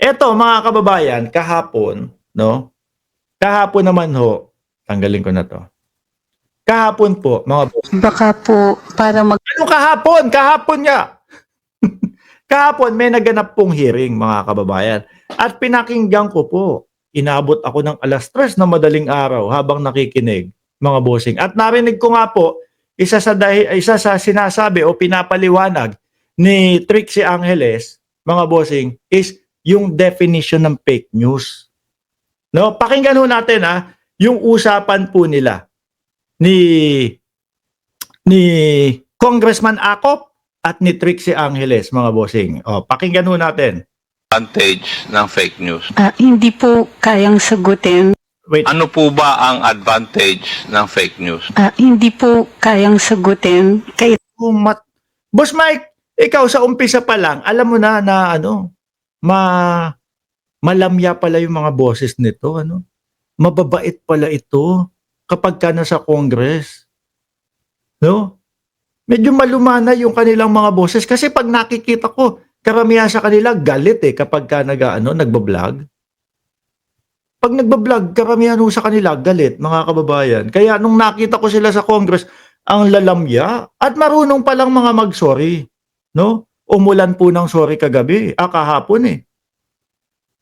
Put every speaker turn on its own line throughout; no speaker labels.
Eto mga kababayan, kahapon, no? Kahapon naman ho, tanggalin ko na 'to. Kahapon po, mga boss.
Baka po para
Anong kahapon? Kahapon nga. Kahapon may naganap pong hearing mga kababayan. At pinakinggan ko po. Inabot ako ng 3:00 na madaling araw habang nakikinig, mga bossing. At narinig ko nga po, isa sa sinasabi o pinapaliwanag ni Trixie Angeles, mga bossing, is yung definition ng fake news. No, pakinggan ho natin yung usapan po nila ni Congressman Acop at ni Trixie Angeles, mga bossing. O, pakinggan ho natin.
Advantage ng fake news.
hindi po kayang sagutin.
Wait,
Ano po ba ang advantage ng fake news?
Hindi po kayang sagutin.
Boss Mike, ikaw sa umpisa pa lang, alam mo na ano, malamya pala yung mga boses nito, ano? Mababait pala ito kapag ka nasa Congress. No? Medyo malumana yung kanilang mga boses kasi pag nakikita ko, karamihan sa kanila galit kapag ka nagbablog. Pag nagbablog, karamihan sa kanila galit, mga kababayan. Kaya nung nakita ko sila sa Congress, ang lalamya at marunong palang mga mag-sorry, no? Umulan po ng sorry kagabi, kahapon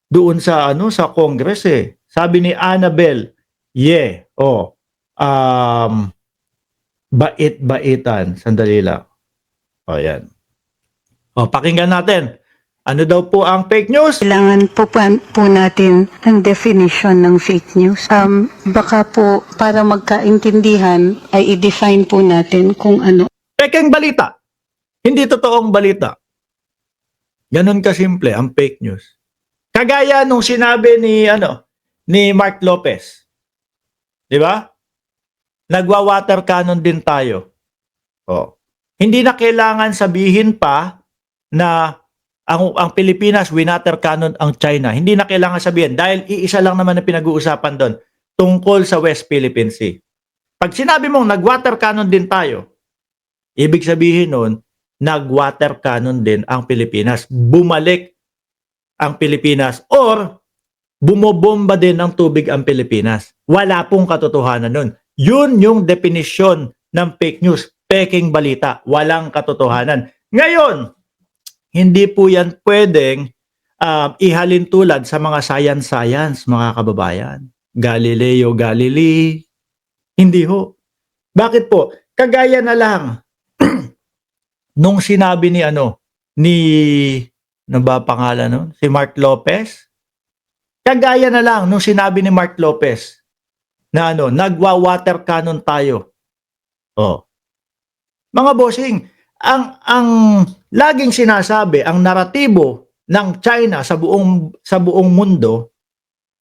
Doon sa sa Congress Sabi ni Annabel, bait-baitan. Sandali lang. O, yan. O, pakinggan natin. Ano daw po ang fake news?
Kailangan po natin ang definition ng fake news. Baka po para magkaintindihan ay i-define po natin kung ano.
Pekeng balita. Hindi totoong balita. Ganon kasimple ang fake news. Kagaya nung sinabi ni Mark Lopez. 'Di ba? Nagwa-water cannon din tayo. Oh. Hindi na kailangan sabihin pa na ang Pilipinas winater cannon ang China. Hindi na kailangan sabihin dahil iisa lang naman na pinag-uusapan doon tungkol sa West Philippine Sea. Pag sinabi mong nag-water cannon din tayo, ibig sabihin nun, nag-water cannon din ang Pilipinas. Bumalik ang Pilipinas or bumobomba din ng tubig ang Pilipinas. Wala pong katotohanan nun. Yun yung definition ng fake news. Peking balita. Walang katotohanan. Ngayon, hindi po yan pwedeng ihalin tulad sa mga science, mga kababayan. Galileo Galilei. Hindi ho. Bakit po? Kagaya na lang nung sinabi ni ba pangalan nun? Si Mark Lopez. Kagaya na lang nung sinabi ni Mark Lopez na nagwa-water cannon tayo. Oh. Mga bossing, ang laging sinasabi, ang naratibo ng China sa buong mundo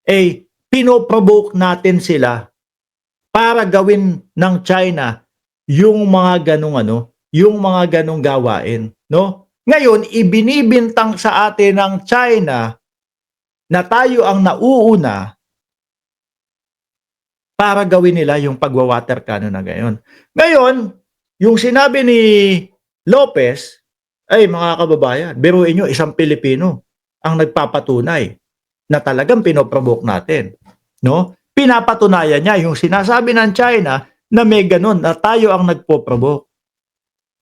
ay pinoprovoke natin sila para gawin ng China yung mga ganong gawain, no? Ngayon, ibinibintang sa atin ng China na tayo ang nauuna para gawin nila yung pagwa-water cannon na gayon. Ngayon, yung sinabi ni Lopez, ay mga kababayan, biruin nyo, isang Pilipino ang nagpapatunay na talagang pinoprovoke natin, no? Pinapatunayan niya yung sinasabi ng China na may ganun, na tayo ang nagpo-provoke.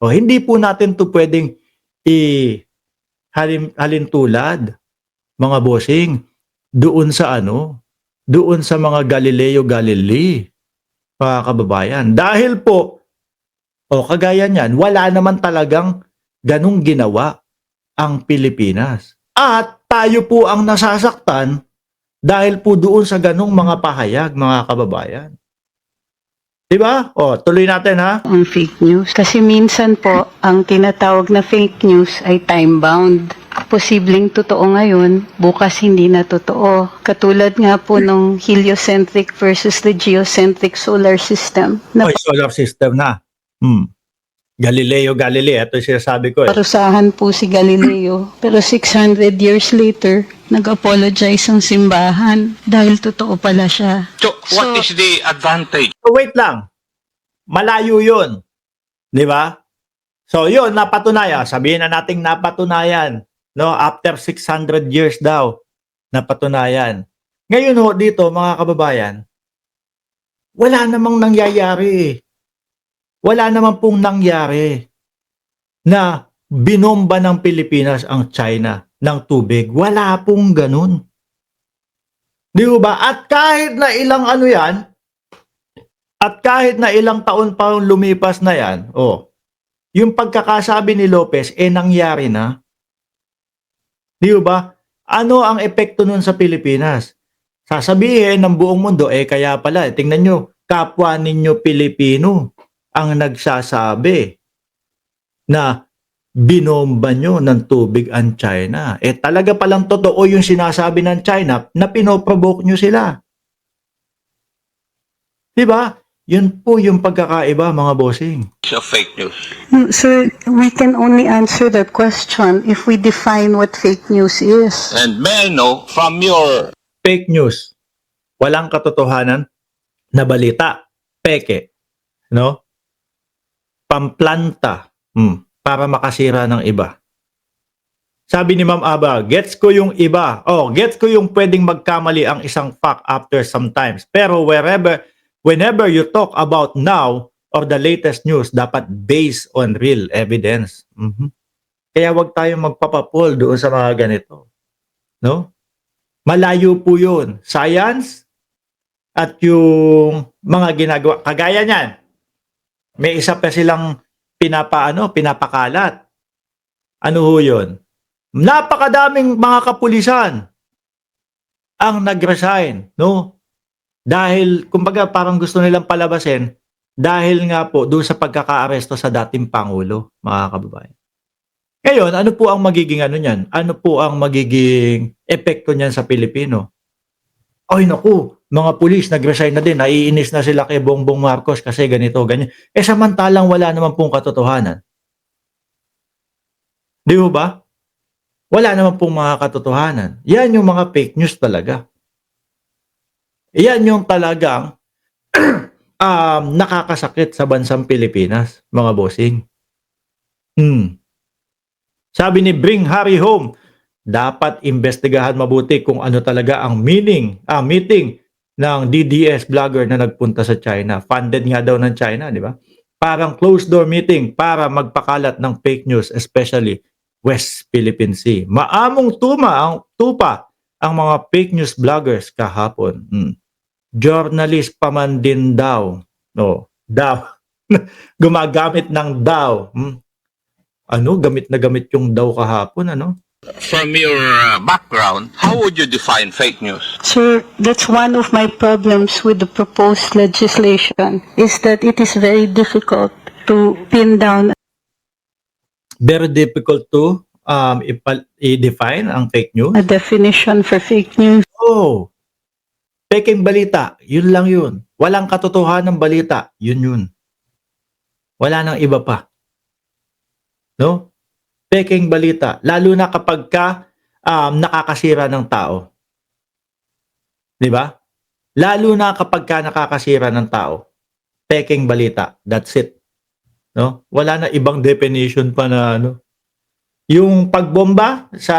O, hindi po natin to pwedeng halintulad, mga bossing, doon sa mga Galileo Galilei, mga kababayan. Dahil po, kagaya niyan, wala naman talagang ganung ginawa ang Pilipinas. At tayo po ang nasasaktan dahil po doon sa ganung mga pahayag, mga kababayan. Diba? Tuloy natin
Ang fake news. Kasi minsan po, ang tinatawag na fake news ay time-bound. Posibleng totoo ngayon, bukas hindi na totoo. Katulad nga po nung heliocentric versus the geocentric solar system.
Solar system na. Galileo Galilei, ito yung sinasabi ko
Parusahan po si Galileo. Pero 600 years later, nag-apologize ang simbahan dahil totoo pala siya.
So, what is the advantage?
Wait lang. Malayo yun. Di ba? So yun, napatunayan. Sabihin na nating napatunayan. No? After 600 years daw, napatunayan. Ngayon ho, dito mga kababayan, wala namang nangyayari. Wala naman pong nangyari na binomba ng Pilipinas ang China ng tubig. Wala pong ganun. Di ba? At kahit na ilang ano yan, at kahit na ilang taon pa lumipas na yan, yung pagkakasabi ni Lopez, nangyari na. Di ba? Ano ang epekto nun sa Pilipinas? Sasabihin ng buong mundo, kaya pala, tingnan nyo, kapwa ninyo Pilipino ang nagsasabi na binomba nyo ng tubig ang China. Talaga palang totoo yung sinasabi ng China na pinoprovoke nyo sila. Diba? Yun po yung pagkakaiba, mga bossing.
Of fake news.
Sir, we can only answer that question if we define what fake news is.
And may I know from your
Fake news. Walang katotohanan na balita. Peke. No? Pamplanta. Para makasira ng iba. Sabi ni Ma'am Aba, gets ko yung iba. Gets ko yung pwedeng magkamali ang isang fact after sometimes. Pero whenever you talk about now or the latest news, dapat based on real evidence. Kaya wag tayong magpapapol doon sa mga ganito. No? Malayo po yun. Science at yung mga ginagawa. Kagaya niyan, may isa pa silang pinapakalat. Ano ho yun? Napakadaming mga kapulisan ang nag-resign, no? Dahil, kumbaga, parang gusto nilang palabasin dahil nga po doon sa pagkakaaresto sa dating Pangulo, mga kababayan. Ngayon, ano po ang magiging ano niyan? Ano po ang magiging epekto niyan sa Pilipino? Ay naku, mga pulis nag-resign na din, naiinis na sila kay Bongbong Marcos kasi ganito, ganyan. Samantalang wala naman pong katotohanan. Di ba? Wala naman pong mga katotohanan. Yan yung mga fake news talaga. Yan yung talagang nakakasakit sa bansang Pilipinas, mga bossing. Sabi ni Bring Harry Home, dapat investigahan mabuti kung ano talaga ang meeting ng DDS vlogger na nagpunta sa China. Funded nga daw ng China, di ba? Parang closed door meeting para magpakalat ng fake news, especially West Philippine Sea. Maamong tupa ang mga fake news vloggers kahapon. Journalist pa man din daw. No, daw. Gumagamit ng daw. Gamit na gamit yung daw kahapon, ano?
from your background, how would you define fake news?
Sir, that's one of my problems with the proposed legislation, is that it is very difficult to pin down.
Very difficult to i-define ang fake news.
A definition for fake news.
Peking balita, yun lang yun. Walang katotohanan ng balita, yun. Wala nang iba pa. No? Peking balita, lalo na kapag nakakasira ng tao. 'Di ba? Lalo na kapag nakakasira ng tao. Peking balita, that's it. No? Wala na ibang definition pa na ano. Yung pagbomba sa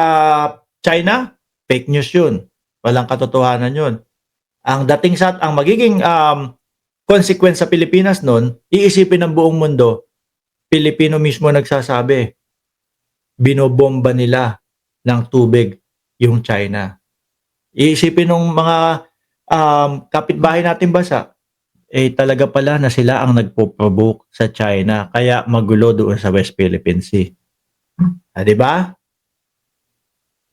China, fake news 'yun. Walang katotohanan 'yun. Ang magiging consequence sa Pilipinas noon, iisipin ng buong mundo, Pilipino mismo nagsasabi, binobomba nila ng tubig yung China. Iisipin ng mga kapitbahay natin bansa, talaga pala na sila ang nagpo-provoke sa China, kaya magulo doon sa West Philippine Sea. Di ba?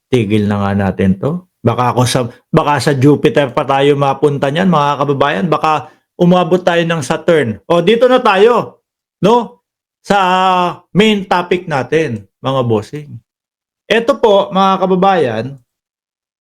Tigil na nga natin to. Baka sa Jupiter pa tayo mapunta niyan, mga kababayan. Baka umabot tayo ng Saturn. Dito na tayo, no? Sa main topic natin, mga bossing. Ito po, mga kababayan,